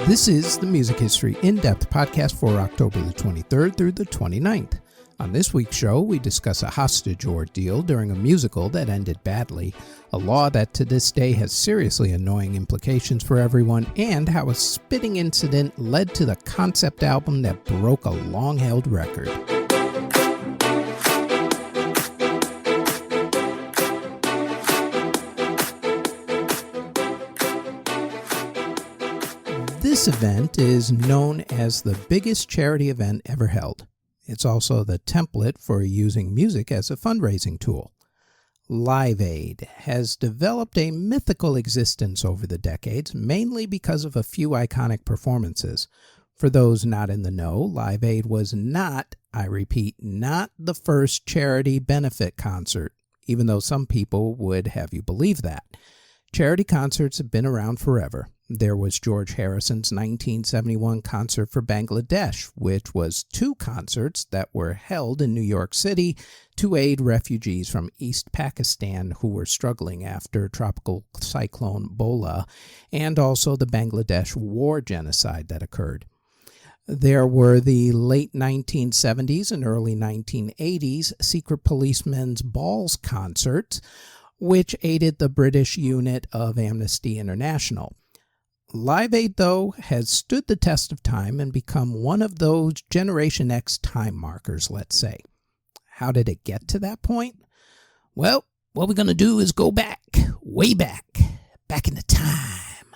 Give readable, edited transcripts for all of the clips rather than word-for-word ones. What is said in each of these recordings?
This is the Music History In-Depth podcast for October the 23rd through the 29th. On this week's show, we discuss a hostage ordeal during a musical that ended badly, a law that to this day has seriously annoying implications for everyone, and how a spitting incident led to the concept album that broke a long-held record. This event is known as the biggest charity event ever held. It's also the template for using music as a fundraising tool. Live Aid has developed a mythical existence over the decades, mainly because of a few iconic performances. For those not in the know, Live Aid was not, I repeat, not the first charity benefit concert, even though some people would have you believe that. Charity concerts have been around forever. There was George Harrison's 1971 concert for Bangladesh, which was two concerts that were held in New York City to aid refugees from East Pakistan who were struggling after Tropical Cyclone Bola, and also the Bangladesh war genocide that occurred. There were the late 1970s and early 1980s Secret Policemen's Balls concerts, which aided the British unit of Amnesty International. Live Aid, though, has stood the test of time and become one of those Generation X time markers, let's say. How did it get to that point? Well, what we're going to do is go back, way back in the time.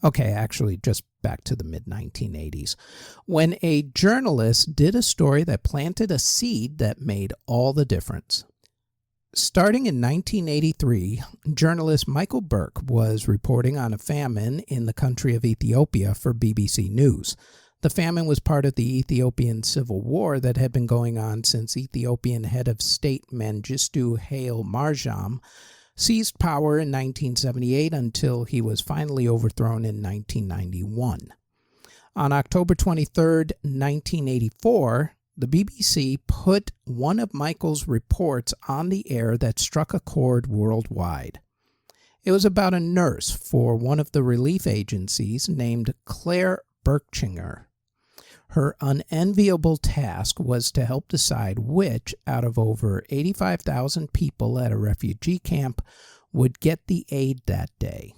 Okay, actually, just back to the mid-1980s, when a journalist did a story that planted a seed that made all the difference. Starting in 1983, journalist Michael Burke was reporting on a famine in the country of Ethiopia for BBC News. The famine was part of the Ethiopian civil war that had been going on since Ethiopian head of state Mengistu Haile Mariam seized power in 1978 until he was finally overthrown in 1991. On October 23, 1984, the BBC put one of Michael's reports on the air that struck a chord worldwide. It was about a nurse for one of the relief agencies named Claire Berkshinger. Her unenviable task was to help decide which, out of over 85,000 people at a refugee camp, would get the aid that day.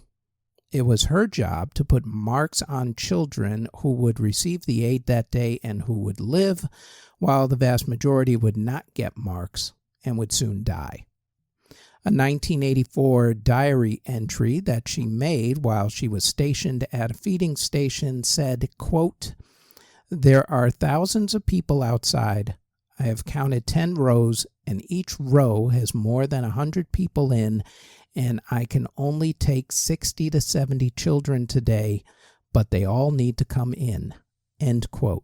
It was her job to put marks on children who would receive the aid that day and who would live, while the vast majority would not get marks and would soon die. A 1984 diary entry that she made while she was stationed at a feeding station said, quote, "There are thousands of people outside. I have counted 10 rows, and each row has more than 100 people in, and I can only take 60 to 70 children today, but they all need to come in." End quote.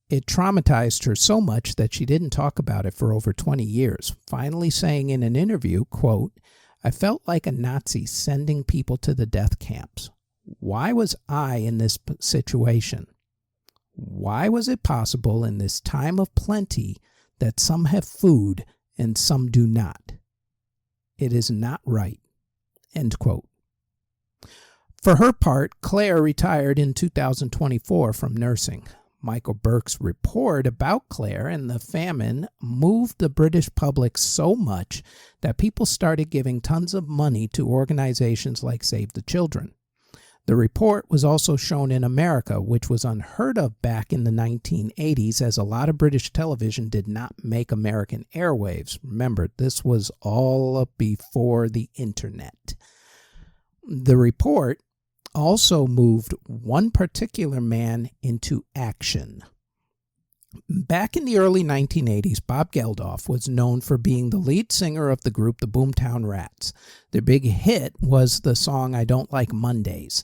It traumatized her so much that she didn't talk about it for over 20 years, finally saying in an interview, quote, "I felt like a Nazi sending people to the death camps. Why was I in this situation? Why was it possible in this time of plenty that some have food and some do not? It is not right." End quote. For her part, Claire retired in 2024 from nursing. Michael Burke's report about Claire and the famine moved the British public so much that people started giving tons of money to organizations like Save the Children. The report was also shown in America, which was unheard of back in the 1980s, as a lot of British television did not make American airwaves. Remember, this was all up before the internet. The report also moved one particular man into action. Back in the early 1980s, Bob Geldof was known for being the lead singer of the group the Boomtown Rats. Their big hit was the song I Don't Like Mondays.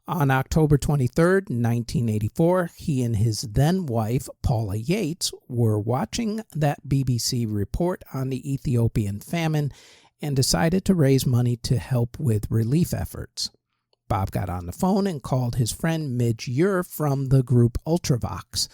On October 23, 1984, he and his then-wife, Paula Yates, were watching that BBC report on the Ethiopian famine and decided to raise money to help with relief efforts. Bob got on the phone and called his friend Midge Ure from the group Ultravox.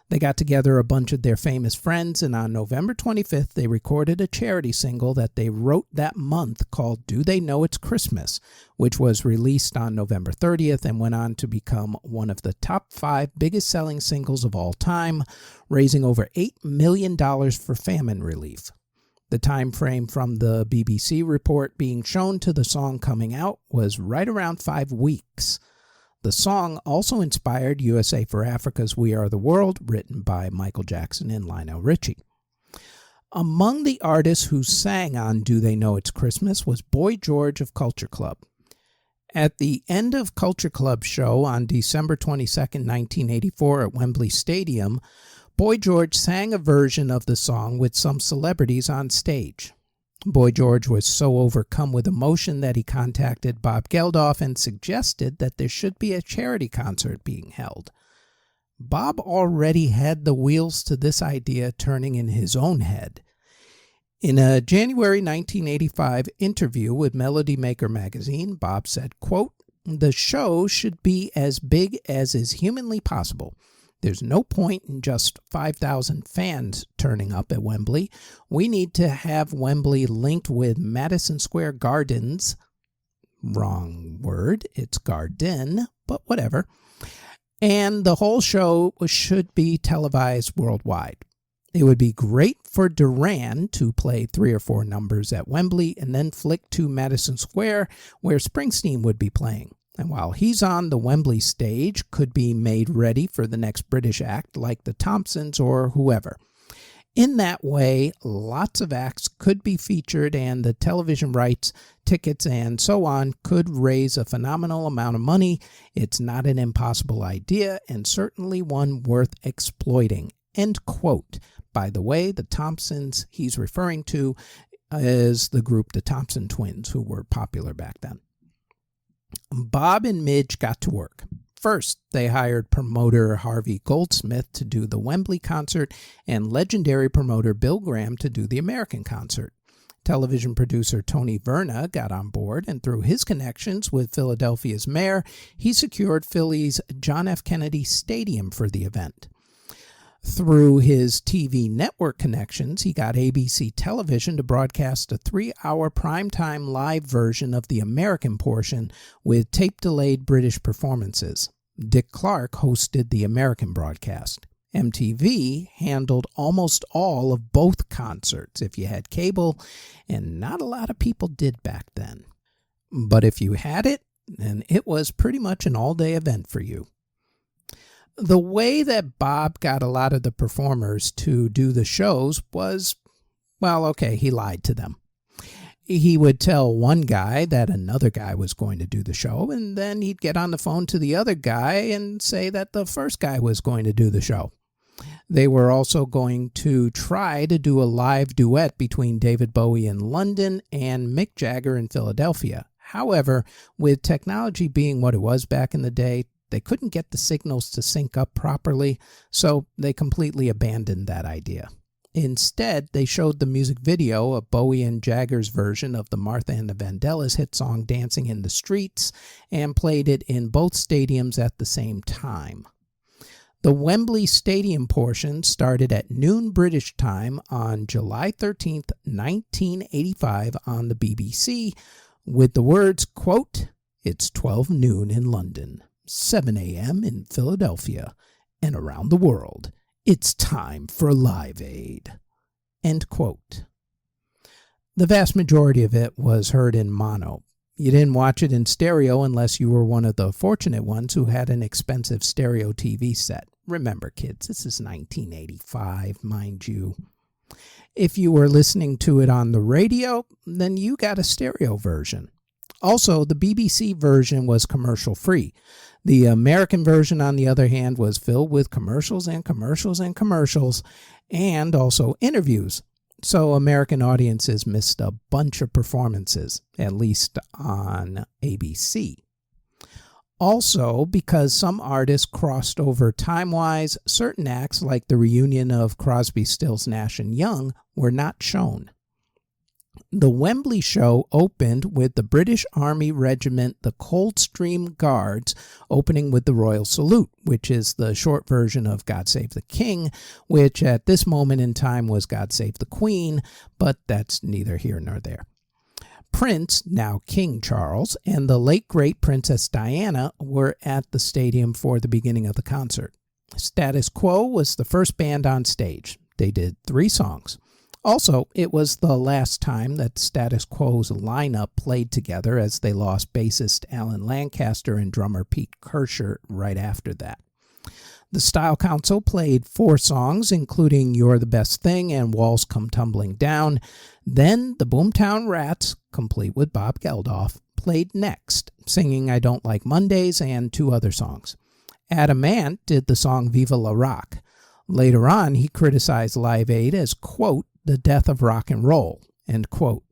They got together a bunch of their famous friends, and on November 25th, they recorded a charity single that they wrote that month called Do They Know It's Christmas, which was released on November 30th and went on to become one of the top 5 biggest selling singles of all time, raising over $8 million for famine relief. The time frame from the BBC report being shown to the song coming out was right around 5 weeks. The song also inspired USA for Africa's We Are the World, written by Michael Jackson and Lionel Richie. Among the artists who sang on Do They Know It's Christmas was Boy George of Culture Club. At the end of Culture Club's show on December 22, 1984 at Wembley Stadium, Boy George sang a version of the song with some celebrities on stage. Boy George was so overcome with emotion that he contacted Bob Geldof and suggested that there should be a charity concert being held. Bob already had the wheels to this idea turning in his own head. In a January 1985 interview with Melody Maker magazine, Bob said, quote, "The show should be as big as is humanly possible. There's no point in just 5,000 fans turning up at Wembley. We need to have Wembley linked with Madison Square Gardens." Wrong word, it's Garden, but whatever. And the whole show should be televised worldwide. It would be great for Duran to play 3 or 4 numbers at Wembley and then flick to Madison Square, where Springsteen would be playing. And while he's on, the Wembley stage could be made ready for the next British act like the Thompsons or whoever. In that way, lots of acts could be featured and the television rights, tickets, and so on could raise a phenomenal amount of money. It's not an impossible idea and certainly one worth exploiting. End quote. By the way, the Thompsons he's referring to is the group the Thompson Twins, who were popular back then. Bob and Midge got to work. First, they hired promoter Harvey Goldsmith to do the Wembley concert and legendary promoter Bill Graham to do the American concert. Television producer Tony Verna got on board, and through his connections with Philadelphia's mayor, he secured Philly's John F. Kennedy Stadium for the event. Through his TV network connections, he got ABC Television to broadcast a 3-hour primetime live version of the American portion with tape-delayed British performances. Dick Clark hosted the American broadcast. MTV handled almost all of both concerts if you had cable, and not a lot of people did back then. But if you had it, then it was pretty much an all-day event for you. The way that Bob got a lot of the performers to do the shows was, well, okay, he lied to them. He would tell one guy that another guy was going to do the show, and then he'd get on the phone to the other guy and say that the first guy was going to do the show. They were also going to try to do a live duet between David Bowie in London and Mick Jagger in Philadelphia. However, with technology being what it was back in the day, they couldn't get the signals to sync up properly, so they completely abandoned that idea. Instead, they showed the music video of Bowie and Jagger's version of the Martha and the Vandellas hit song Dancing in the Streets and played it in both stadiums at the same time. The Wembley Stadium portion started at noon British time on July 13, 1985 on the BBC with the words, quote, "It's 12 noon in London, 7 a.m. in Philadelphia, and around the world. It's time for Live Aid." End quote. The vast majority of it was heard in mono. You didn't watch it in stereo unless you were one of the fortunate ones who had an expensive stereo TV set. Remember, kids, this is 1985, mind you. If you were listening to it on the radio, then you got a stereo version. Also, the BBC version was commercial-free. The American version, on the other hand, was filled with commercials and commercials and commercials, and also interviews. So American audiences missed a bunch of performances, at least on ABC. Also, because some artists crossed over time-wise, certain acts like the reunion of Crosby, Stills, Nash & Young were not shown. The Wembley show opened with the British Army Regiment, the Coldstream Guards, opening with the Royal Salute, which is the short version of God Save the King, which at this moment in time was God Save the Queen, but that's neither here nor there. Prince, now King Charles, and the late great Princess Diana were at the stadium for the beginning of the concert. Status Quo was the first band on stage. They did 3 songs. Also, it was the last time that Status Quo's lineup played together, as they lost bassist Alan Lancaster and drummer Pete Kirscher right after that. The Style Council played 4 songs, including You're the Best Thing and Walls Come Tumbling Down. Then the Boomtown Rats, complete with Bob Geldof, played next, singing I Don't Like Mondays and 2 other songs. Adam Ant did the song Viva La Rock. Later on, he criticized Live Aid as, quote, the death of rock and roll, end quote.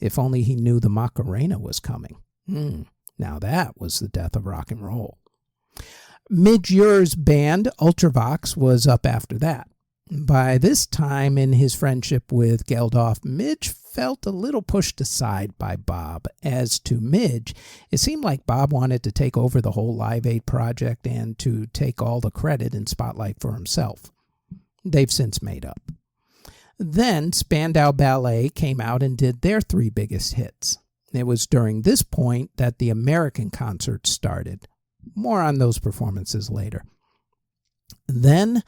If only he knew the Macarena was coming. Now that was the death of rock and roll. Midge Ure's band, Ultravox, was up after that. By this time in his friendship with Geldof, Midge felt a little pushed aside by Bob. As to Midge, it seemed like Bob wanted to take over the whole Live Aid project and to take all the credit and spotlight for himself. They've since made up. Then Spandau Ballet came out and did their 3 biggest hits. It was during this point that the American concert started. More on those performances later. Then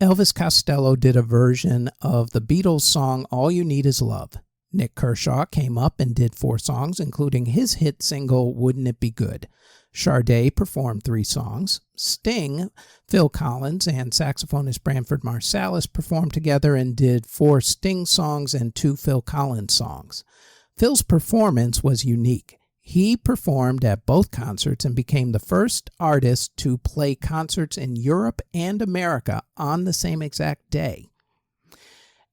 Elvis Costello did a version of the Beatles song All You Need Is Love. Nick Kershaw came up and did 4 songs, including his hit single Wouldn't It Be Good. Sade performed 3 songs. Sting, Phil Collins, and saxophonist Branford Marsalis performed together and did 4 Sting songs and 2 Phil Collins songs. Phil's performance was unique. He performed at both concerts and became the first artist to play concerts in Europe and America on the same exact day.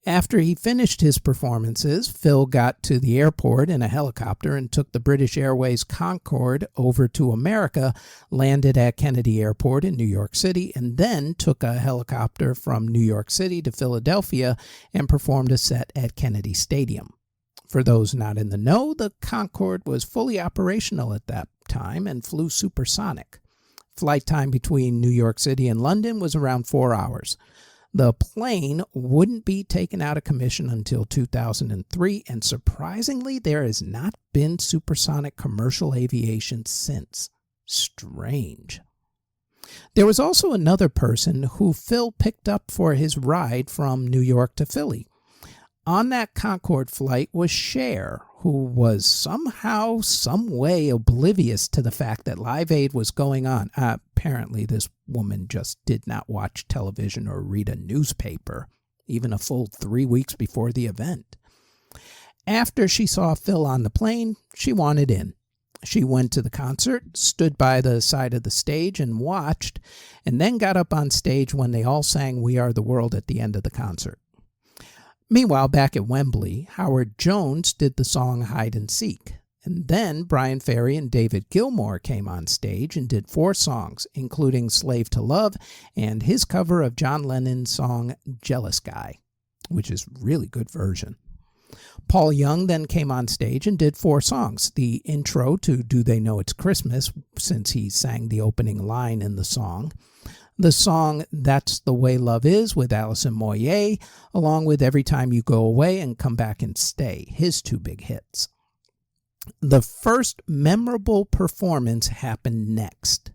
After he finished his performances, Phil got to the airport in a helicopter and took the British Airways Concorde over to America, landed at Kennedy Airport in New York City, and then took a helicopter from New York City to Philadelphia and performed a set at Kennedy Stadium. For those not in the know, the Concorde was fully operational at that time and flew supersonic. Flight time between New York City and London was around 4 hours. The plane wouldn't be taken out of commission until 2003, and surprisingly, there has not been supersonic commercial aviation since. Strange. There was also another person who Phil picked up for his ride from New York to Philly. On that Concorde flight was Cher, who was somehow, some way oblivious to the fact that Live Aid was going on. Apparently, this woman just did not watch television or read a newspaper, even a full 3 weeks before the event. After she saw Phil on the plane, she wanted in. She went to the concert, stood by the side of the stage and watched, and then got up on stage when they all sang We Are the World at the end of the concert. Meanwhile, back at Wembley, Howard Jones did the song Hide and Seek. And then Brian Ferry and David Gilmour came on stage and did 4 songs, including Slave to Love and his cover of John Lennon's song Jealous Guy, which is a really good version. Paul Young then came on stage and did 4 songs. The intro to Do They Know It's Christmas, since he sang the opening line in the song. The song That's the Way Love Is with Alison Moyet, along with Every Time You Go Away and Come Back and Stay, his 2 big hits. The first memorable performance happened next.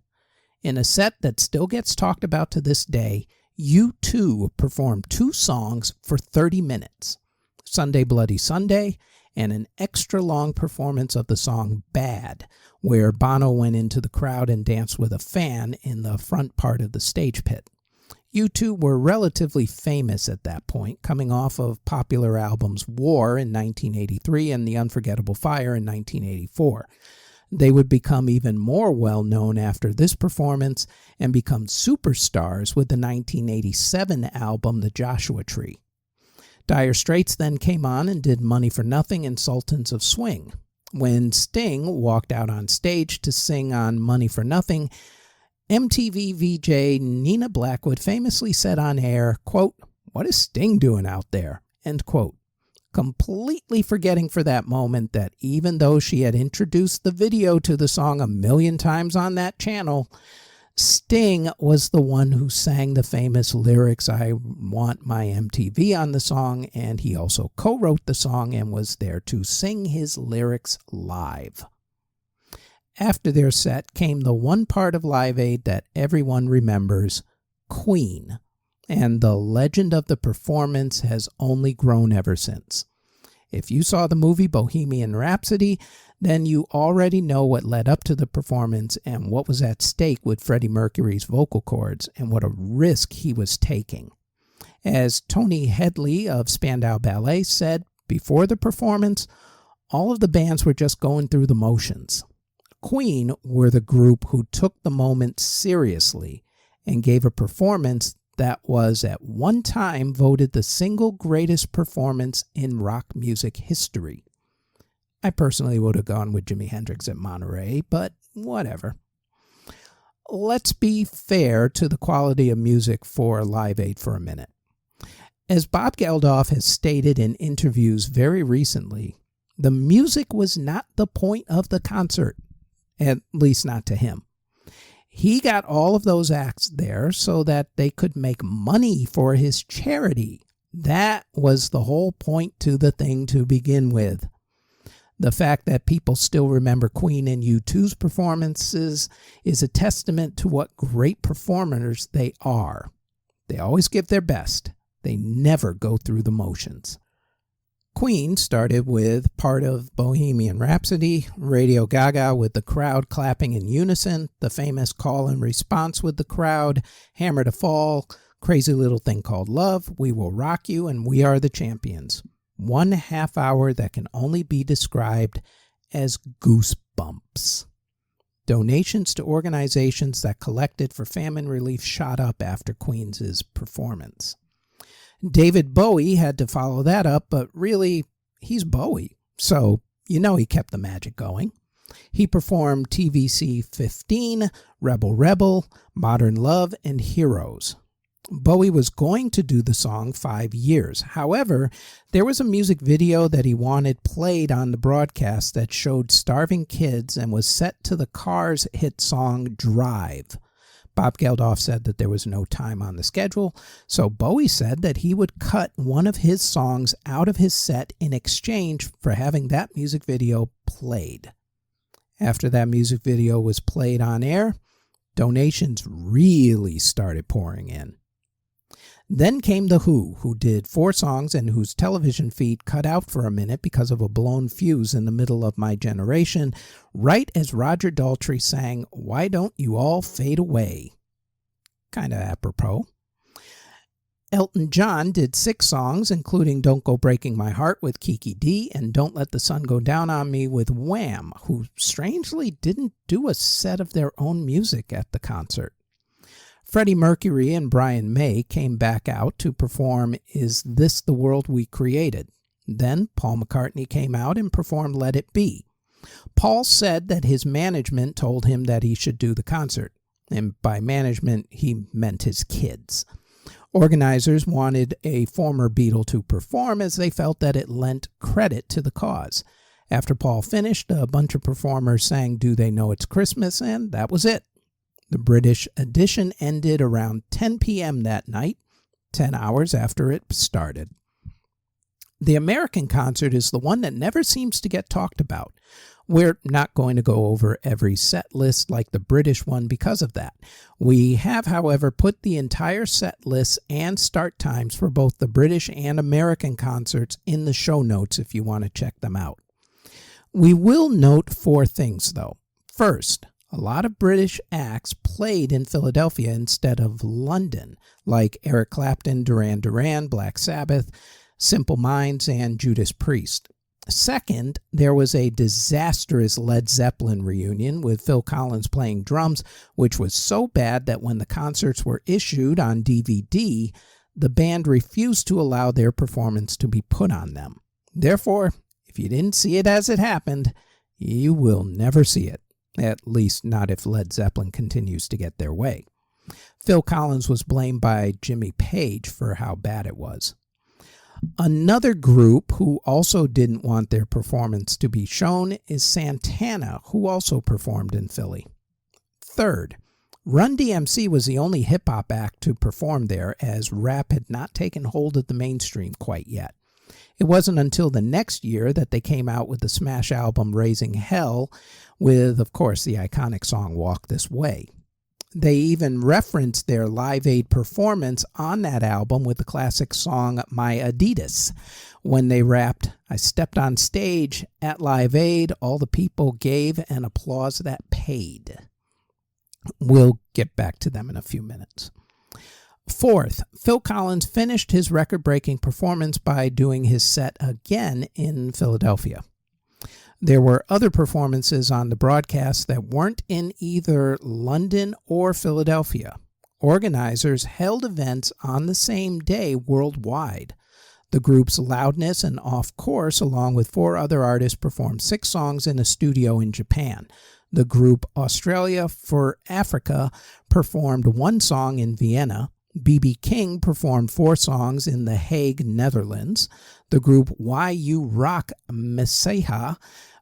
In a set that still gets talked about to this day, U2 performed 2 songs for 30 minutes, Sunday Bloody Sunday and an extra-long performance of the song Bad, where Bono went into the crowd and danced with a fan in the front part of the stage pit. U2 were relatively famous at that point, coming off of popular albums War in 1983 and The Unforgettable Fire in 1984. They would become even more well-known after this performance and become superstars with the 1987 album The Joshua Tree. Dire Straits then came on and did Money for Nothing and Sultans of Swing. When Sting walked out on stage to sing on Money for Nothing, MTV VJ Nina Blackwood famously said on air, quote, "What is Sting doing out there?" End quote. completely forgetting for that moment that even though she had introduced the video to the song a million times on that channel, Sting was the one who sang the famous lyrics, "I Want My MTV" on the song, and he also co-wrote the song and was there to sing his lyrics live. After their set came the one part of Live Aid that everyone remembers, Queen, and the legend of the performance has only grown ever since. If you saw the movie Bohemian Rhapsody, then you already know what led up to the performance and what was at stake with Freddie Mercury's vocal cords and what a risk he was taking. As Tony Hedley of Spandau Ballet said before the performance, all of the bands were just going through the motions. Queen were the group who took the moment seriously and gave a performance that was at one time voted the single greatest performance in rock music history. I personally would have gone with Jimi Hendrix at Monterey, but whatever. Let's be fair to the quality of music for Live Aid for a minute. As Bob Geldof has stated in interviews very recently, the music was not the point of the concert, at least not to him. He got all of those acts there so that they could make money for his charity. That was the whole point to the thing to begin with. The fact that people still remember Queen and U2's performances is a testament to what great performers they are. They always give their best. They never go through the motions. Queen started with part of Bohemian Rhapsody, Radio Gaga with the crowd clapping in unison, the famous call and response with the crowd, Hammer to Fall, Crazy Little Thing Called Love, We Will Rock You, and We Are the Champions. 1.5 hour that can only be described as goosebumps. Donations to organizations that collected for famine relief shot up after Queen's performance. David Bowie had to follow that up, but really, he's Bowie, so he kept the magic going. He performed TVC 15, Rebel Rebel, Modern Love, and Heroes. Bowie was going to do the song 5 years. However, there was a music video that he wanted played on the broadcast that showed starving kids and was set to the Cars' hit song Drive. Bob Geldof said that there was no time on the schedule, so Bowie said that he would cut one of his songs out of his set in exchange for having that music video played. After that music video was played on air, donations really started pouring in. Then came The Who did 4 songs and whose television feed cut out for a minute because of a blown fuse in the middle of My Generation, right as Roger Daltrey sang Why Don't You All Fade Away? Kind of apropos. Elton John did 6 songs, including Don't Go Breaking My Heart with Kiki D and Don't Let the Sun Go Down on Me with Wham, who strangely didn't do a set of their own music at the concert. Freddie Mercury and Brian May came back out to perform Is This the World We Created? Then Paul McCartney came out and performed Let It Be. Paul said that his management told him that he should do the concert, and by management he meant his kids. Organizers wanted a former Beatle to perform as they felt that it lent credit to the cause. After Paul finished, a bunch of performers sang Do They Know It's Christmas, and that was it. The British edition ended around 10 p.m. that night, 10 hours after it started. The American concert is the one that never seems to get talked about. We're not going to go over every set list like the British one because of that. We have, however, put the entire set list and start times for both the British and American concerts in the show notes if you want to check them out. We will note 4 things, though. First, a lot of British acts played in Philadelphia instead of London, like Eric Clapton, Duran Duran, Black Sabbath, Simple Minds, and Judas Priest. Second, there was a disastrous Led Zeppelin reunion with Phil Collins playing drums, which was so bad that when the concerts were issued on DVD, the band refused to allow their performance to be put on them. Therefore, if you didn't see it as it happened, you will never see it. At least not if Led Zeppelin continues to get their way. Phil Collins was blamed by Jimmy Page for how bad it was. Another group who also didn't want their performance to be shown is Santana, who also performed in Philly. Third, Run DMC was the only hip-hop act to perform there, as rap had not taken hold of the mainstream quite yet. It wasn't until the next year that they came out with the smash album Raising Hell, with, of course, the iconic song Walk This Way. They even referenced their Live Aid performance on that album with the classic song My Adidas, when they rapped, "I stepped on stage at Live Aid, all the people gave an applause that paid." We'll get back to them in a few minutes. Fourth, Phil Collins finished his record-breaking performance by doing his set again in Philadelphia. There were other performances on the broadcast that weren't in either London or Philadelphia. Organizers held events on the same day worldwide. The groups Loudness and Off Course, along with 4 other artists, performed 6 songs in a studio in Japan. The group Australia for Africa performed 1 song in Vienna. B.B. King performed 4 songs in The Hague, Netherlands. The group Why You Rock Messiah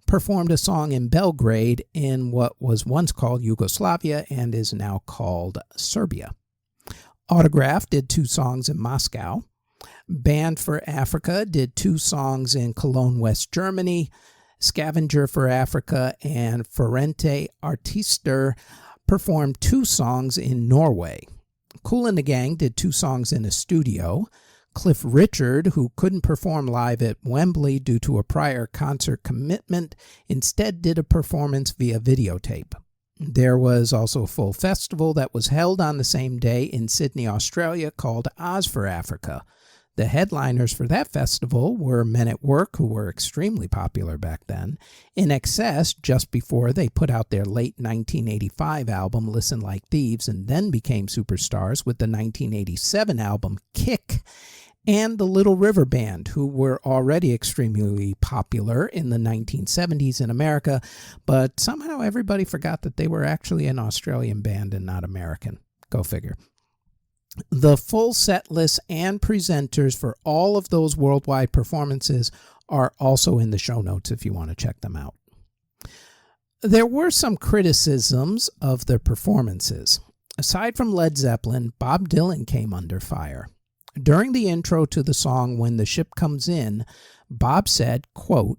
performed a song in Belgrade in what was once called Yugoslavia and is now called Serbia. Autograph did 2 songs in Moscow. Band for Africa did 2 songs in Cologne, West Germany. Scavenger for Africa and Ferente Artister performed 2 songs in Norway. Kool and the Gang did 2 songs in a studio. Cliff Richard, who couldn't perform live at Wembley due to a prior concert commitment, instead did a performance via videotape. There was also a full festival that was held on the same day in Sydney, Australia, called Oz for Africa. The headliners for that festival were Men at Work, who were extremely popular back then, In Excess, just before they put out their late 1985 album Listen Like Thieves, and then became superstars with the 1987 album Kick, and the Little River Band, who were already extremely popular in the 1970s in America, but somehow everybody forgot that they were actually an Australian band and not American. Go figure. The full set list and presenters for all of those worldwide performances are also in the show notes if you want to check them out. There were some criticisms of the performances. Aside from Led Zeppelin, Bob Dylan came under fire. During the intro to the song When the Ship Comes In, Bob said, quote,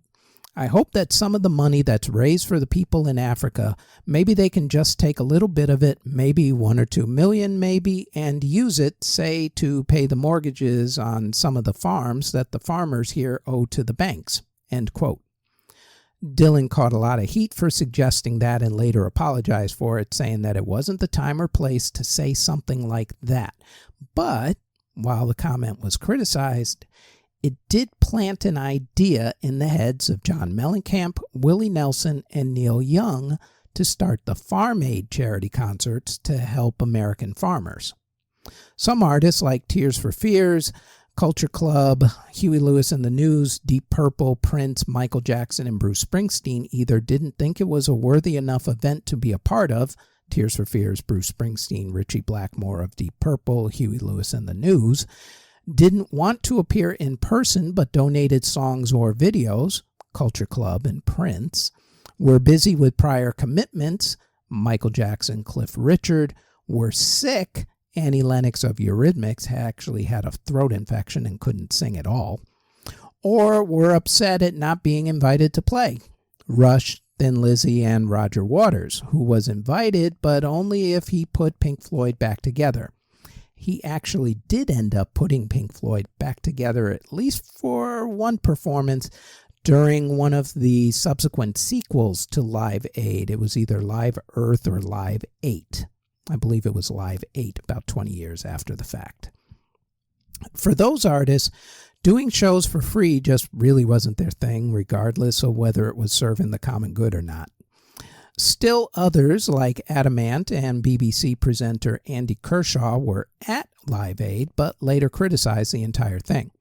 "I hope that some of the money that's raised for the people in Africa, maybe they can just take a little bit of it, maybe 1 or 2 million maybe, and use it, say, to pay the mortgages on some of the farms that the farmers here owe to the banks." End quote. Dylan caught a lot of heat for suggesting that and later apologized for it, saying that it wasn't the time or place to say something like that. But while the comment was criticized, it did plant an idea in the heads of John Mellencamp, Willie Nelson, and Neil Young to start the Farm Aid charity concerts to help American farmers. Some artists like Tears for Fears, Culture Club, Huey Lewis and the News, Deep Purple, Prince, Michael Jackson, and Bruce Springsteen either didn't think it was a worthy enough event to be a part of, Tears for Fears, Bruce Springsteen, Ritchie Blackmore of Deep Purple, Huey Lewis and the News, didn't want to appear in person but donated songs or videos, Culture Club and Prince, were busy with prior commitments, Michael Jackson, Cliff Richard, were sick, Annie Lennox of Eurythmics actually had a throat infection and couldn't sing at all, or were upset at not being invited to play, Rush, Thin Lizzy, and Roger Waters, who was invited but only if he put Pink Floyd back together. He actually did end up putting Pink Floyd back together, at least for one performance, during one of the subsequent sequels to Live Aid. It was either Live Earth or Live 8. I believe it was Live 8, about 20 years after the fact. For those artists, doing shows for free just really wasn't their thing, regardless of whether it was serving the common good or not. Still others, like Advertisement and BBC presenter Andy Kershaw, were at Live Aid, but later criticized the entire thing.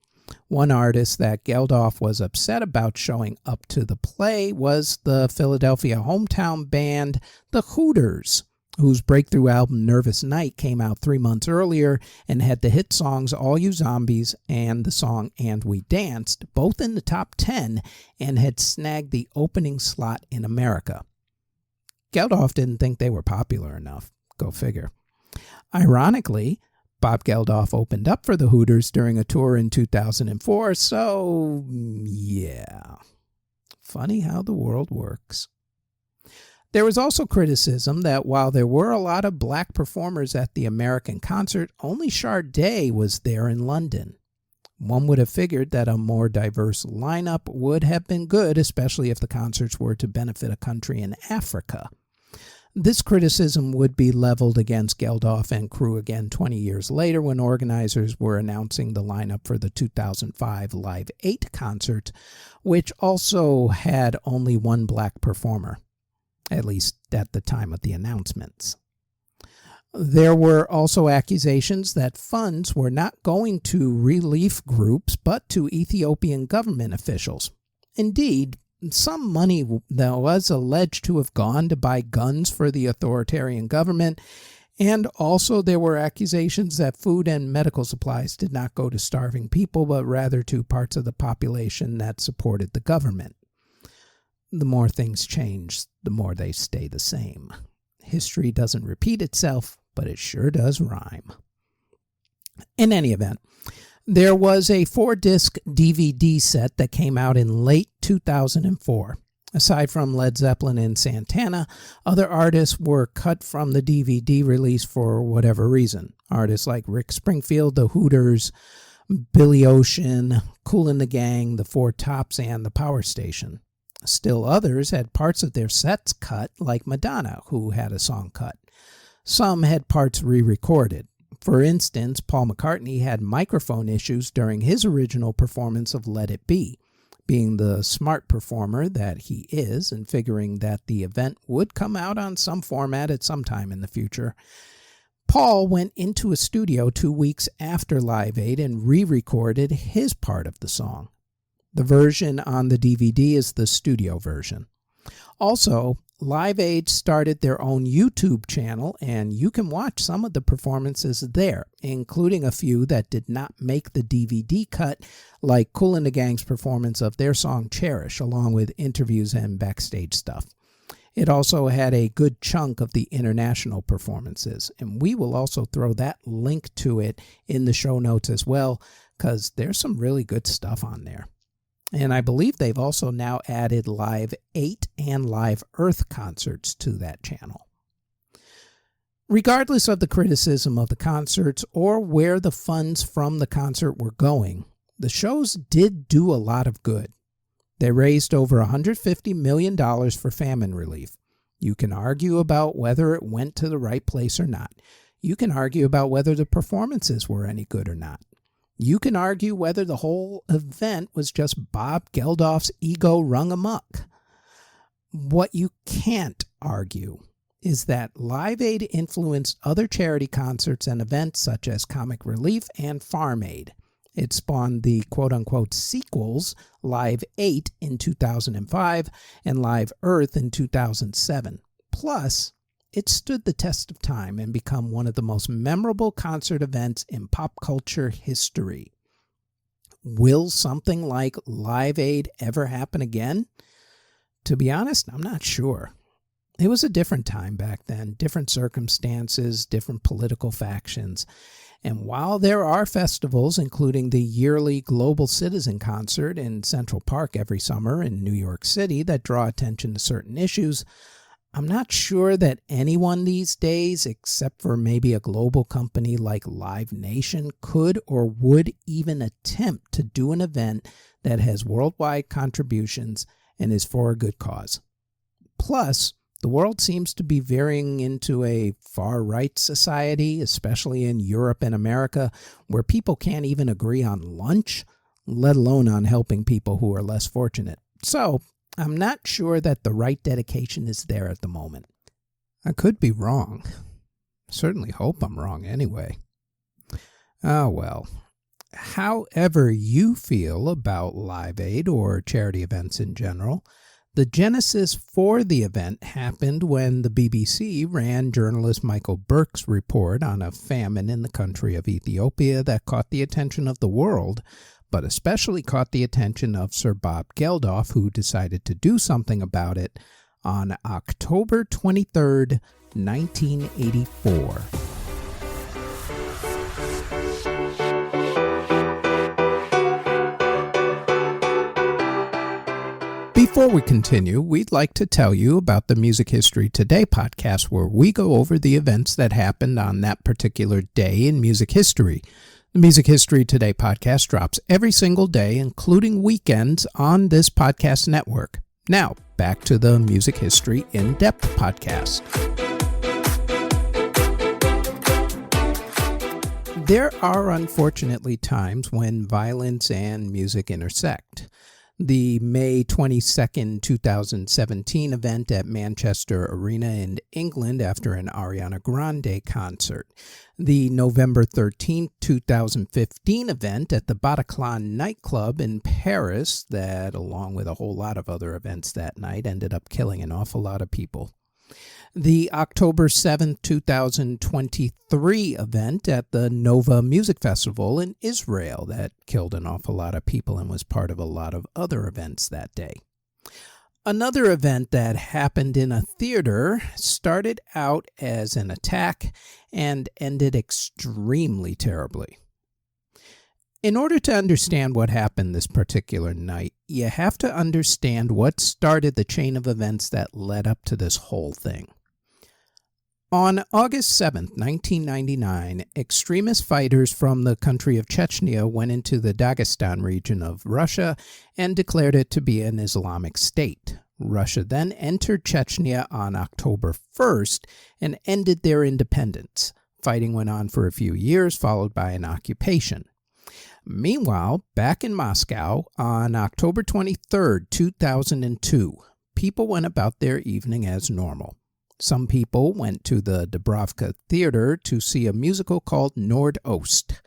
One artist that Geldof was upset about showing up to the play was the Philadelphia hometown band, the Hooters, whose breakthrough album Nervous Night came out 3 months earlier and had the hit songs All You Zombies and the song And We Danced, both in the top 10, and had snagged the opening slot in America. Geldof didn't think they were popular enough. Go figure. Ironically, Bob Geldof opened up for the Hooters during a tour in 2004, so yeah. Funny how the world works. There was also criticism that while there were a lot of black performers at the American concert, only Sade was there in London. One would have figured that a more diverse lineup would have been good, especially if the concerts were to benefit a country in Africa. This criticism would be leveled against Geldof and crew again 20 years later when organizers were announcing the lineup for the 2005 Live 8 concert, which also had only one black performer, at least at the time of the announcements. There were also accusations that funds were not going to relief groups but to Ethiopian government officials. Indeed, some money that was alleged to have gone to buy guns for the authoritarian government, and also there were accusations that food and medical supplies did not go to starving people but rather to parts of the population that supported the government. The more things change, the more they stay the same. History doesn't repeat itself, but it sure does rhyme. In any event, there was a 4-disc DVD set that came out in late 2004. Aside from Led Zeppelin and Santana, other artists were cut from the DVD release for whatever reason. Artists like Rick Springfield, the Hooters, Billy Ocean, Kool and the Gang, the Four Tops, and the Power Station. Still others had parts of their sets cut, like Madonna, who had a song cut. Some had parts re-recorded. For instance, Paul McCartney had microphone issues during his original performance of Let It Be. Being the smart performer that he is, and figuring that the event would come out on some format at some time in the future, Paul went into a studio 2 weeks after Live Aid and re-recorded his part of the song. The version on the DVD is the studio version. Also, Live Aid started their own YouTube channel, and you can watch some of the performances there, including a few that did not make the DVD cut, like Kool and the Gang's performance of their song Cherish, along with interviews and backstage stuff. It also had a good chunk of the international performances, and we will also throw that link to it in the show notes as well, because there's some really good stuff on there. And I believe they've also now added Live 8 and Live Earth concerts to that channel. Regardless of the criticism of the concerts or where the funds from the concert were going, the shows did do a lot of good. They raised over $150 million for famine relief. You can argue about whether it went to the right place or not. You can argue about whether the performances were any good or not. You can argue whether the whole event was just Bob Geldof's ego rung amok. What you can't argue is that Live Aid influenced other charity concerts and events such as Comic Relief and Farm Aid. It spawned the quote-unquote sequels Live 8 in 2005 and Live Earth in 2007. Plus, it stood the test of time and become one of the most memorable concert events in pop culture history. Will something like Live Aid ever happen again? To be honest, I'm not sure. It was a different time back then, different circumstances, different political factions. And while there are festivals, including the yearly Global Citizen Concert in Central Park every summer in New York City that draw attention to certain issues, I'm not sure that anyone these days, except for maybe a global company like Live Nation, could or would even attempt to do an event that has worldwide contributions and is for a good cause. Plus, the world seems to be veering into a far-right society, especially in Europe and America, where people can't even agree on lunch, let alone on helping people who are less fortunate. So, I'm not sure that the right dedication is there at the moment. I could be wrong. Certainly hope I'm wrong anyway. Oh well. However you feel about Live Aid or charity events in general, The genesis for the event happened when the BBC ran journalist Michael Burke's report on a famine in the country of Ethiopia that caught the attention of the world, but especially caught the attention of Sir Bob Geldof, who decided to do something about it on October 23rd, 1984. Before we continue, we'd like to tell you about the Music History Today podcast, where we go over the events that happened on that particular day in music history. The Music History Today podcast drops every single day, including weekends, on this podcast network. Now, back to the Music History In-Depth podcast. There are unfortunately times when violence and music intersect. The May 22nd, 2017 event at Manchester Arena in England after an Ariana Grande concert. The November 13th, 2015 event at the Bataclan nightclub in Paris that, along with a whole lot of other events that night, ended up killing an awful lot of people. The October 7th, 2023 event at the Nova Music Festival in Israel that killed an awful lot of people and was part of a lot of other events that day. Another event that happened in a theater started out as an attack and ended extremely terribly. In order to understand what happened this particular night, you have to understand what started the chain of events that led up to this whole thing. On August 7, 1999, extremist fighters from the country of Chechnya went into the Dagestan region of Russia and declared it to be an Islamic state. Russia then entered Chechnya on October 1st and ended their independence. Fighting went on for a few years, followed by an occupation. Meanwhile, back in Moscow, on October 23, 2002, people went about their evening as normal. Some people went to the Dubrovka Theater to see a musical called Nordost.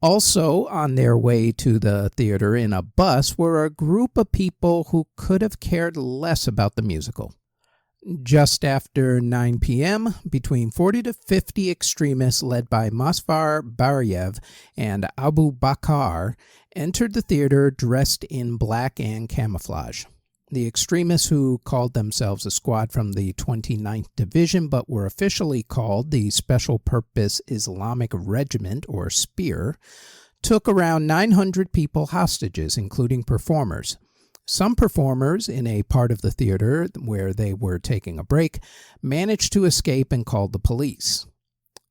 Also on their way to the theater in a bus were a group of people who could have cared less about the musical. Just after 9 p.m., between 40 to 50 extremists led by Masvar Baryev and Abu Bakar entered the theater dressed in black and camouflage. The extremists, who called themselves a squad from the 29th Division but were officially called the Special Purpose Islamic Regiment, or SPEAR, took around 900 people hostages, including performers. Some performers, in a part of the theater where they were taking a break, managed to escape and called the police.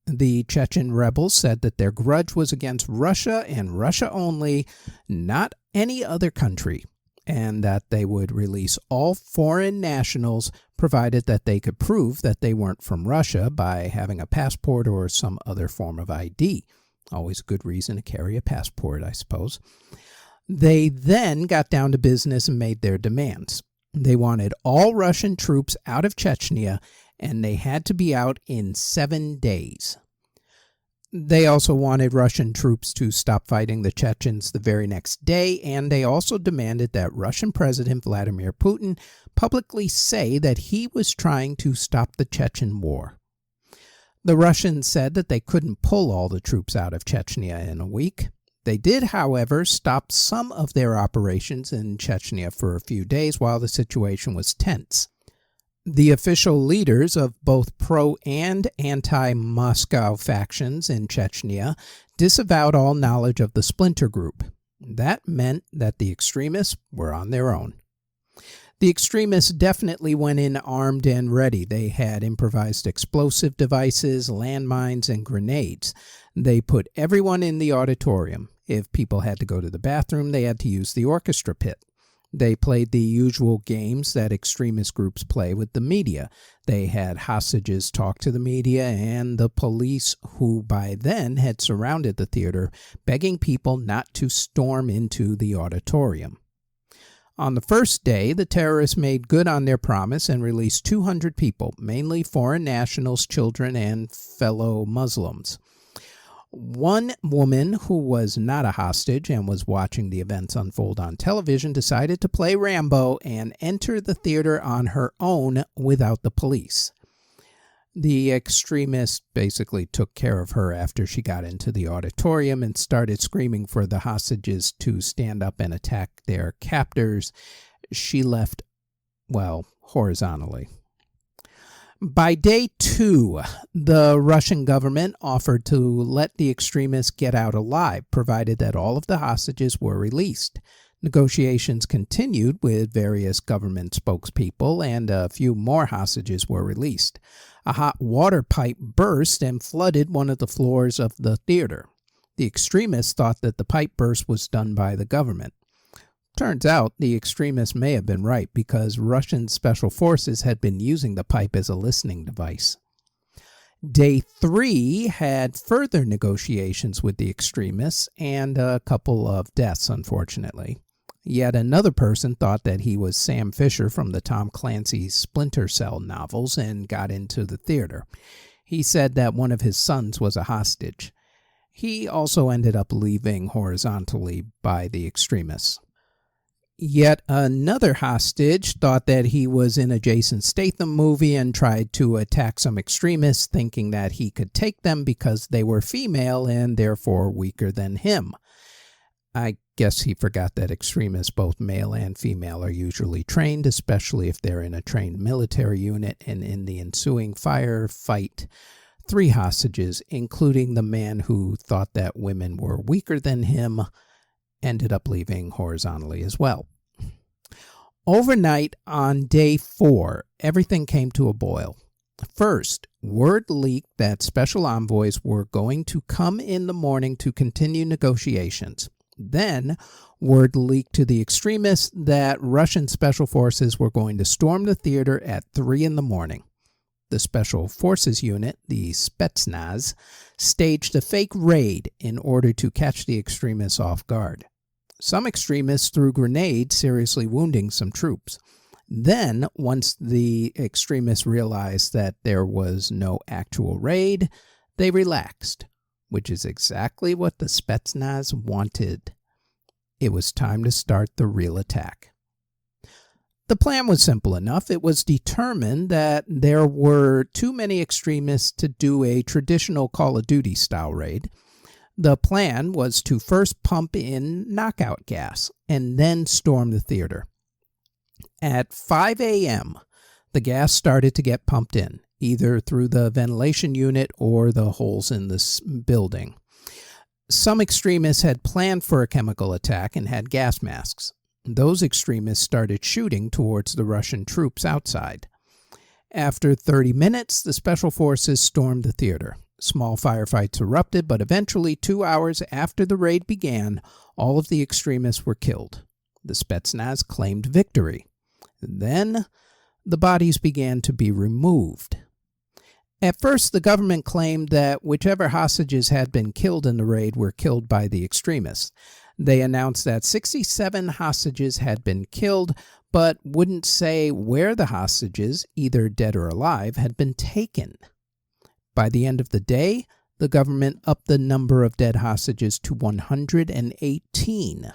The Chechen rebels said that their grudge was against Russia and Russia only, not any other country, and that they would release all foreign nationals provided that they could prove that they weren't from Russia by having a passport or some other form of ID. Always a good reason to carry a passport, I suppose. They then got down to business and made their demands. They wanted all Russian troops out of Chechnya, and they had to be out in 7 days. They also wanted Russian troops to stop fighting the Chechens the very next day, and they also demanded that Russian President Vladimir Putin publicly say that he was trying to stop the Chechen war. The Russians said that they couldn't pull all the troops out of Chechnya in a week. They did, however, stop some of their operations in Chechnya for a few days while the situation was tense. The official leaders of both pro- and anti-Moscow factions in Chechnya disavowed all knowledge of the splinter group. That meant that the extremists were on their own. The extremists definitely went in armed and ready. They had improvised explosive devices, landmines, and grenades. They put everyone in the auditorium. If people had to go to the bathroom, they had to use the orchestra pit. They played the usual games that extremist groups play with the media. They had hostages talk to the media and the police, who by then had surrounded the theater, begging people not to storm into the auditorium. On the first day, the terrorists made good on their promise and released 200 people, mainly foreign nationals, children, and fellow Muslims. One woman who was not a hostage and was watching the events unfold on television decided to play Rambo and enter the theater on her own without the police. The extremists basically took care of her after she got into the auditorium and started screaming for the hostages to stand up and attack their captors. She left, horizontally. By day 2, the Russian government offered to let the extremists get out alive, provided that all of the hostages were released. Negotiations continued with various government spokespeople, and a few more hostages were released. A hot water pipe burst and flooded one of the floors of the theater. The extremists thought that the pipe burst was done by the government. Turns out the extremists may have been right because Russian special forces had been using the pipe as a listening device. Day 3 had further negotiations with the extremists and a couple of deaths, unfortunately. Yet another person thought that he was Sam Fisher from the Tom Clancy Splinter Cell novels and got into the theater. He said that one of his sons was a hostage. He also ended up leaving horizontally by the extremists. Yet another hostage thought that he was in a Jason Statham movie and tried to attack some extremists, thinking that he could take them because they were female and therefore weaker than him. I guess he forgot that extremists, both male and female, are usually trained, especially if they're in a trained military unit, and in the ensuing firefight, 3 hostages, including the man who thought that women were weaker than him, ended up leaving horizontally as well. Overnight on day 4, everything came to a boil. First, word leaked that special envoys were going to come in the morning to continue negotiations. Then, word leaked to the extremists that Russian special forces were going to storm the theater at 3 in the morning. The Special Forces Unit, the Spetsnaz, staged a fake raid in order to catch the extremists off guard. Some extremists threw grenades, seriously wounding some troops. Then, once the extremists realized that there was no actual raid, they relaxed, which is exactly what the Spetsnaz wanted. It was time to start the real attack. The plan was simple enough. It was determined that there were too many extremists to do a traditional Call of Duty style raid. The plan was to first pump in knockout gas and then storm the theater. At 5 a.m., the gas started to get pumped in, either through the ventilation unit or the holes in this building. Some extremists had planned for a chemical attack and had gas masks. Those extremists started shooting towards the Russian troops outside. After 30 minutes, the special forces stormed the theater. Small firefights erupted, but eventually, 2 hours after the raid began, all of the extremists were killed. The Spetsnaz claimed victory. Then, the bodies began to be removed. At first, the government claimed that whichever hostages had been killed in the raid were killed by the extremists. They announced that 67 hostages had been killed, but wouldn't say where the hostages, either dead or alive, had been taken. By the end of the day, the government upped the number of dead hostages to 118.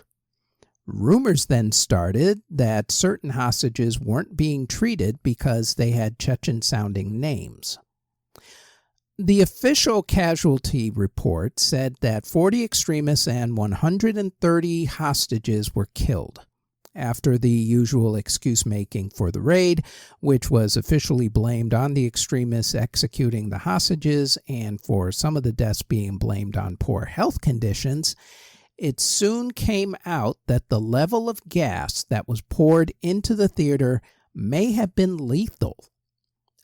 Rumors then started that certain hostages weren't being treated because they had Chechen-sounding names. The official casualty report said that 40 extremists and 130 hostages were killed. After the usual excuse-making for the raid, which was officially blamed on the extremists executing the hostages and for some of the deaths being blamed on poor health conditions, it soon came out that the level of gas that was poured into the theater may have been lethal.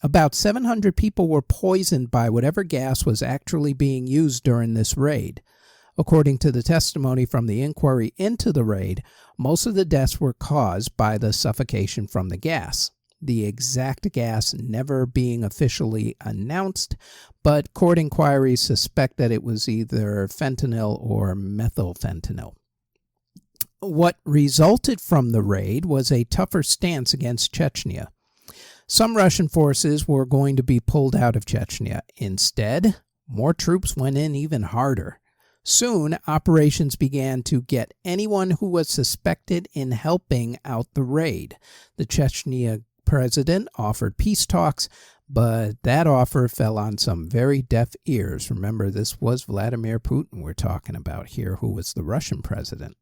About 700 people were poisoned by whatever gas was actually being used during this raid. According to the testimony from the inquiry into the raid, most of the deaths were caused by the suffocation from the gas. The exact gas never being officially announced, but court inquiries suspect that it was either fentanyl or methylfentanyl. What resulted from the raid was a tougher stance against Chechnya. Some Russian forces were going to be pulled out of Chechnya. Instead, More troops went in even harder. Soon, operations began to get anyone who was suspected in helping out the raid. The Chechnya president offered peace talks, but that offer fell on some very deaf ears. Remember, this was Vladimir Putin we're talking about here, who was the Russian president.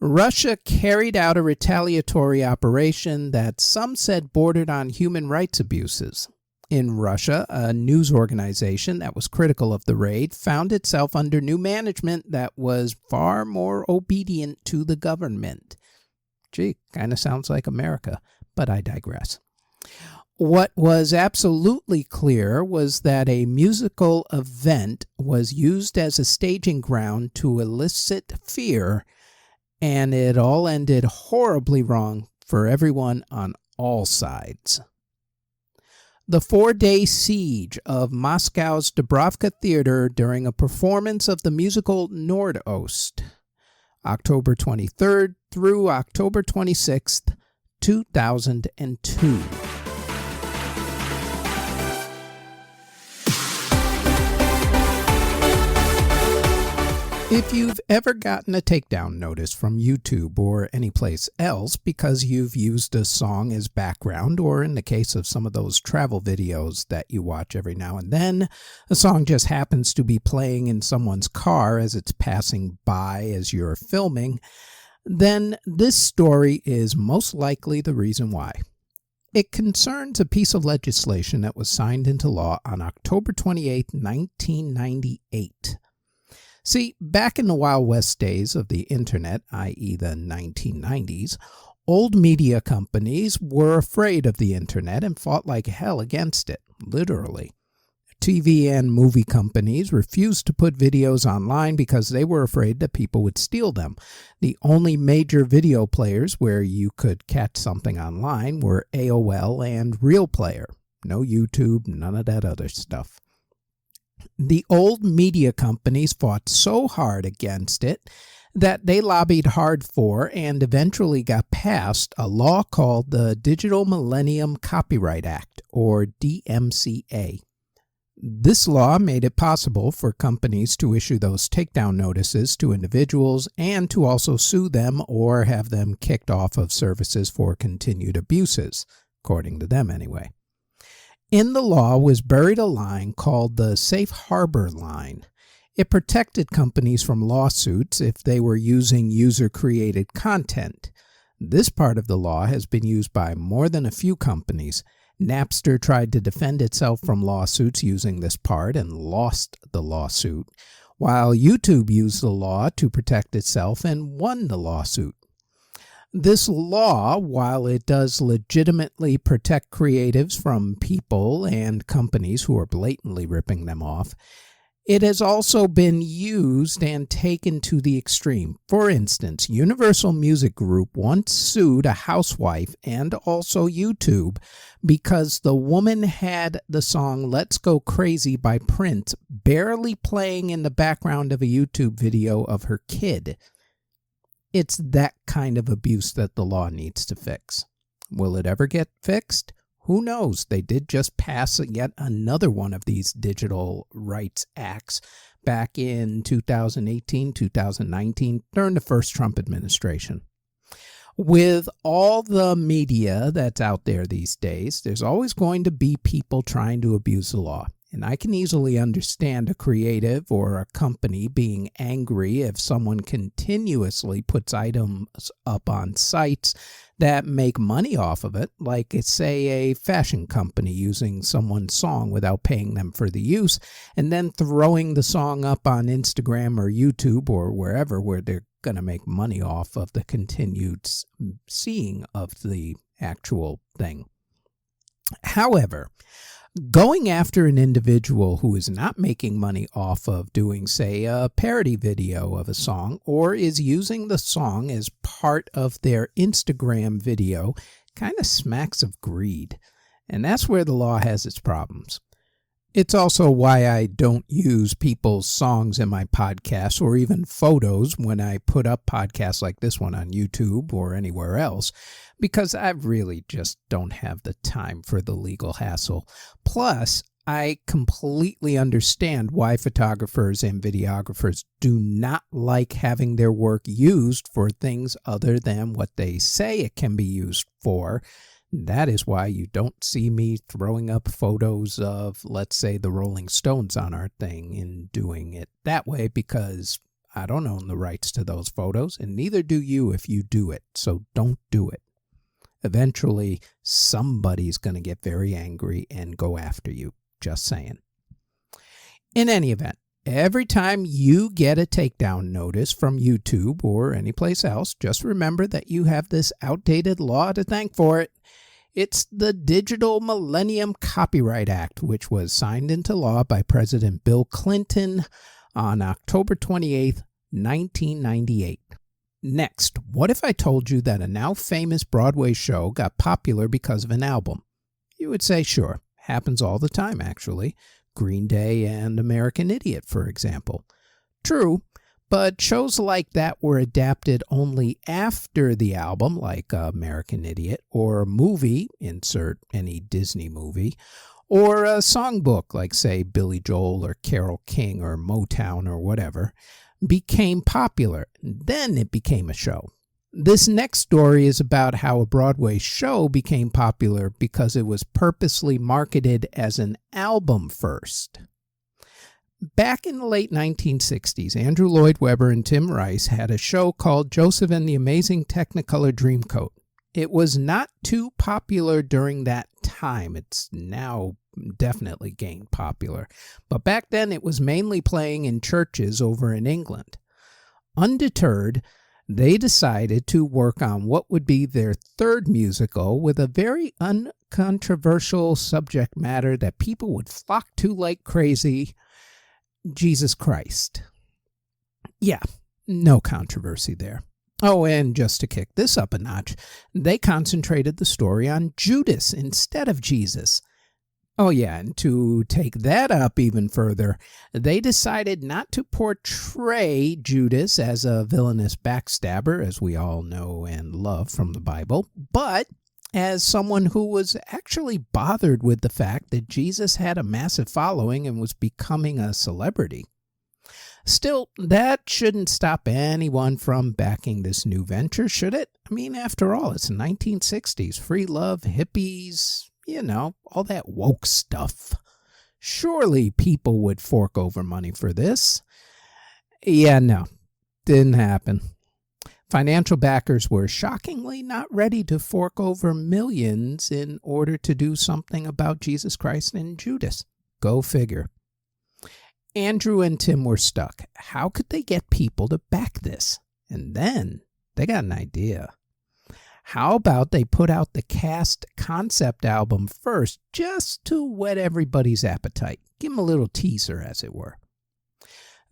Russia carried out a retaliatory operation that some said bordered on human rights abuses. In Russia, a news organization that was critical of the raid found itself under new management that was far more obedient to the government. Gee, kind of sounds like America, but I digress. What was absolutely clear was that a musical event was used as a staging ground to elicit fear, and it all ended horribly wrong for everyone on all sides. The 4-day siege of Moscow's Dubrovka Theater during a performance of the musical Nordost, October 23rd through October 26th, 2002. If you've ever gotten a takedown notice from YouTube or anyplace else because you've used a song as background, or in the case of some of those travel videos that you watch every now and then, a song just happens to be playing in someone's car as it's passing by as you're filming, then this story is most likely the reason why. It concerns a piece of legislation that was signed into law on October 28, 1998. See, back in the Wild West days of the internet, i.e. the 1990s, old media companies were afraid of the internet and fought like hell against it, literally. TV and movie companies refused to put videos online because they were afraid that people would steal them. The only major video players where you could catch something online were AOL and Real Player. No YouTube, none of that other stuff. The old media companies fought so hard against it that they lobbied hard for and eventually got passed a law called the Digital Millennium Copyright Act, or D.M.C.A. This law made it possible for companies to issue those takedown notices to individuals and to also sue them or have them kicked off of services for continued abuses, according to them anyway. In the law was buried a line called the Safe Harbor Line. It protected companies from lawsuits if they were using user-created content. This part of the law has been used by more than a few companies. Napster tried to defend itself from lawsuits using this part and lost the lawsuit, while YouTube used the law to protect itself and won the lawsuit. This law, while it does legitimately protect creatives from people and companies who are blatantly ripping them off, it has also been used and taken to the extreme. For instance, Universal Music Group once sued a housewife and also YouTube because the woman had the song Let's Go Crazy by Prince barely playing in the background of a YouTube video of her kid. It's that kind of abuse that the law needs to fix. Will it ever get fixed? Who knows? They did just pass yet another one of these digital rights acts back in 2018, 2019, during the first Trump administration. With all the media that's out there these days, there's always going to be people trying to abuse the law. And I can easily understand a creative or a company being angry if someone continuously puts items up on sites that make money off of it, like, say, a fashion company using someone's song without paying them for the use, and then throwing the song up on Instagram or YouTube or wherever where they're going to make money off of the continued seeing of the actual thing. However, going after an individual who is not making money off of doing, say, a parody video of a song or is using the song as part of their Instagram video kind of smacks of greed. And that's where the law has its problems. It's also why I don't use people's songs in my podcasts or even photos when I put up podcasts like this one on YouTube or anywhere else, because I really just don't have the time for the legal hassle. Plus, I completely understand why photographers and videographers do not like having their work used for things other than what they say it can be used for. That is why you don't see me throwing up photos of, let's say, the Rolling Stones on our thing and doing it that way, because I don't own the rights to those photos, and neither do you if you do it, so don't do it. Eventually, somebody's going to get very angry and go after you. Just saying. In any event, every time you get a takedown notice from YouTube or anyplace else, just remember that you have this outdated law to thank for it. It's the Digital Millennium Copyright Act, which was signed into law by President Bill Clinton on October 28th, 1998. Next, what if I told you that a now famous Broadway show got popular because of an album? You would say, sure. Happens all the time, actually. Green Day and American Idiot, for example. True, but shows like that were adapted only after the album, like American Idiot, or a movie, insert any Disney movie, or a songbook, like, say, Billy Joel or Carole King or Motown or whatever, became popular. Then it became a show. This next story is about how a Broadway show became popular because it was purposely marketed as an album first. Back in the late 1960s, Andrew Lloyd Webber and Tim Rice had a show called Joseph and the Amazing Technicolor Dreamcoat. It was not too popular during that time. It's now definitely gained popular. But back then it was mainly playing in churches over in England. Undeterred, they decided to work on what would be their third musical with a very uncontroversial subject matter that people would flock to like crazy: Jesus Christ. Yeah, no controversy there. Oh, and just to kick this up a notch, they concentrated the story on Judas instead of Jesus. Oh yeah, and to take that up even further, they decided not to portray Judas as a villainous backstabber, as we all know and love from the Bible, but as someone who was actually bothered with the fact that Jesus had a massive following and was becoming a celebrity. Still, that shouldn't stop anyone from backing this new venture, should it? I mean, after all, it's the 1960s, free love, hippies, all that woke stuff. Surely people would fork over money for this. Yeah, no, didn't happen. Financial backers were shockingly not ready to fork over millions in order to do something about Jesus Christ and Judas. Go figure. Andrew and Tim were stuck. How could they get people to back this? And then they got an idea. How about they put out the cast concept album first, just to whet everybody's appetite? Give them a little teaser, as it were.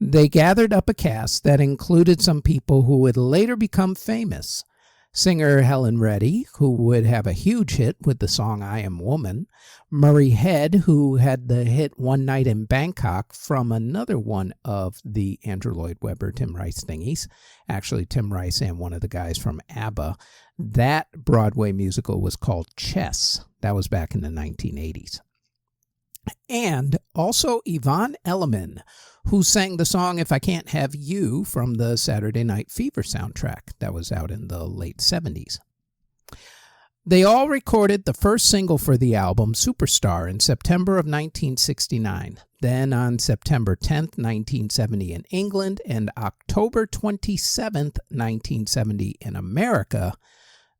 They gathered up a cast that included some people who would later become famous. Singer Helen Reddy, who would have a huge hit with the song I Am Woman. Murray Head, who had the hit One Night in Bangkok from another one of the Andrew Lloyd Webber, Tim Rice thingies. Actually, Tim Rice and one of the guys from ABBA. That Broadway musical was called Chess. That was back in the 1980s. And also Yvonne Elliman, who sang the song If I Can't Have You from the Saturday Night Fever soundtrack that was out in the late 70s. They all recorded the first single for the album, Superstar, in September of 1969. Then on September 10th, 1970 in England, and October 27th, 1970 in America,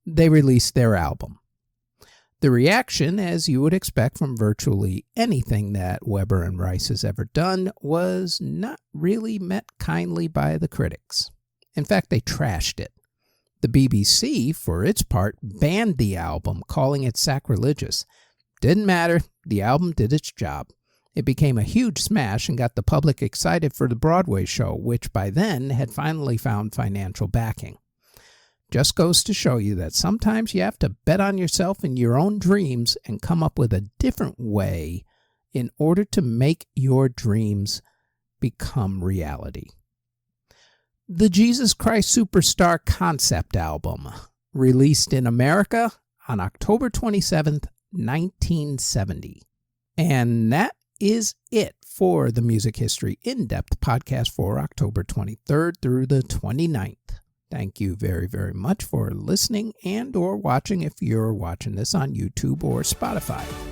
they released their album. The reaction, as you would expect from virtually anything that Webber and Rice has ever done, was not really met kindly by the critics. In fact, they trashed it. The BBC, for its part, banned the album, calling it sacrilegious. Didn't matter. The album did its job. It became a huge smash and got the public excited for the Broadway show, which by then had finally found financial backing. Just goes to show you that sometimes you have to bet on yourself and your own dreams and come up with a different way in order to make your dreams become reality. The Jesus Christ Superstar concept album, released in America on October 27th, 1970. And that is it for the Music History In-Depth podcast for October 23rd through the 29th. Thank you very, very much for listening and or watching if you're watching this on YouTube or Spotify.